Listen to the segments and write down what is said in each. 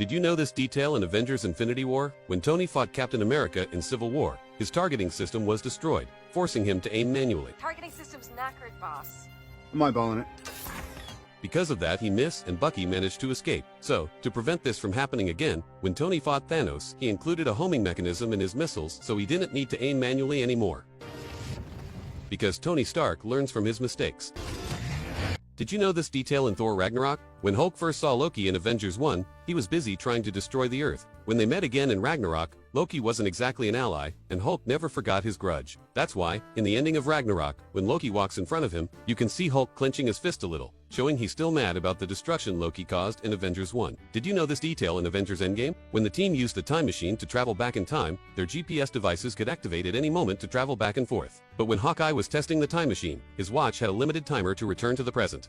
Did you know this detail in Avengers Infinity War? When Tony fought Captain America in Civil War, his targeting system was destroyed, forcing him to aim manually. Targeting system's knackered, boss. I'm eyeballing it. Because of that, he missed and Bucky managed to escape. So, to prevent this from happening again, when Tony fought Thanos, he included a homing mechanism in his missiles so he didn't need to aim manually anymore. Because Tony Stark learns from his mistakes. Did you know this detail in Thor Ragnarok? When Hulk first saw Loki in Avengers 1, he was busy trying to destroy the Earth. When they met again in Ragnarok, Loki wasn't exactly an ally, and Hulk never forgot his grudge. That's why, in the ending of Ragnarok, when Loki walks in front of him, you can see Hulk clenching his fist a little, showing he's still mad about the destruction Loki caused in Avengers 1. Did you know this detail in Avengers Endgame? When the team used the time machine to travel back in time, their GPS devices could activate at any moment to travel back and forth. But when Hawkeye was testing the time machine, his watch had a limited timer to return to the present.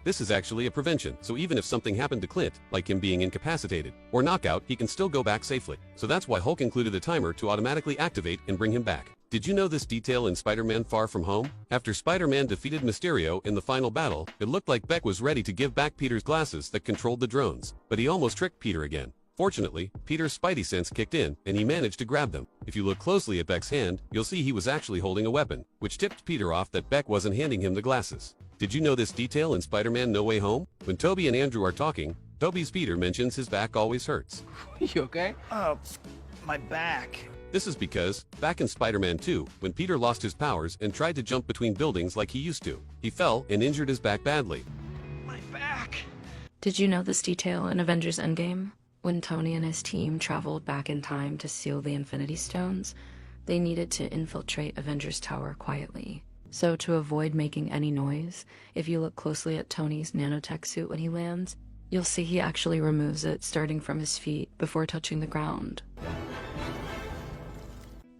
This is actually a prevention, so even if something happened to Clint, like him being incapacitated or knockout, he can still go back safely. So that's why Hulk included a timer to automatically activate and bring him back. Did you know this detail in Spider-Man Far From Home? After Spider-Man defeated Mysterio in the final battle, it looked like Beck was ready to give back Peter's glasses that controlled the drones, but he almost tricked Peter again. Fortunately, Peter's spidey sense kicked in, and he managed to grab them. If you look closely at Beck's hand, you'll see he was actually holding a weapon, which tipped Peter off that Beck wasn't handing him the glasses. Did you know this detail in Spider-Man No Way Home? When Tobey and Andrew are talking, Tobey's Peter mentions his back always hurts. You okay? Oh, my back. This is because, back in Spider-Man 2, when Peter lost his powers and tried to jump between buildings like he used to, he fell and injured his back badly. My back. Did you know this detail in Avengers Endgame? When Tony and his team traveled back in time to seal the Infinity Stones, they needed to infiltrate Avengers Tower quietly. So to avoid making any noise, if you look closely at Tony's nanotech suit when he lands, you'll see he actually removes it starting from his feet before touching the ground.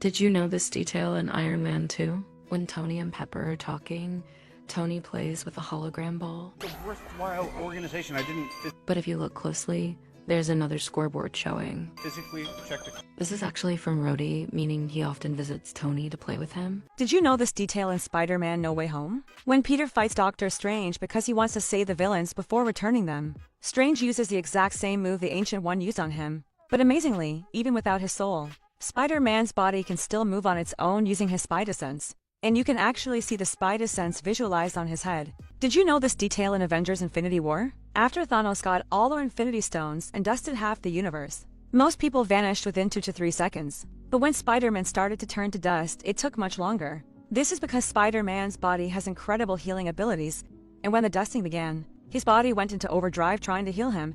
Did you know this detail in Iron Man 2? When Tony and Pepper are talking, Tony plays with a hologram ball. The worthwhile organization. I didn't But if you look closely, there's another scoreboard showing. physically check the... This is actually from Rhodey, meaning he often visits Tony to play with him. Did you know this detail in Spider-Man No Way Home? When Peter fights Doctor Strange because he wants to save the villains before returning them, Strange uses the exact same move the Ancient One used on him. But amazingly, even without his soul, Spider-Man's body can still move on its own using his Spider-Sense. And you can actually see the Spider-Sense visualized on his head. Did you know this detail in Avengers Infinity War? After Thanos got all the Infinity Stones and dusted half the universe, most people vanished within 2 to 3 seconds. But when Spider-Man started to turn to dust, it took much longer. This is because Spider-Man's body has incredible healing abilities, and when the dusting began, his body went into overdrive trying to heal him.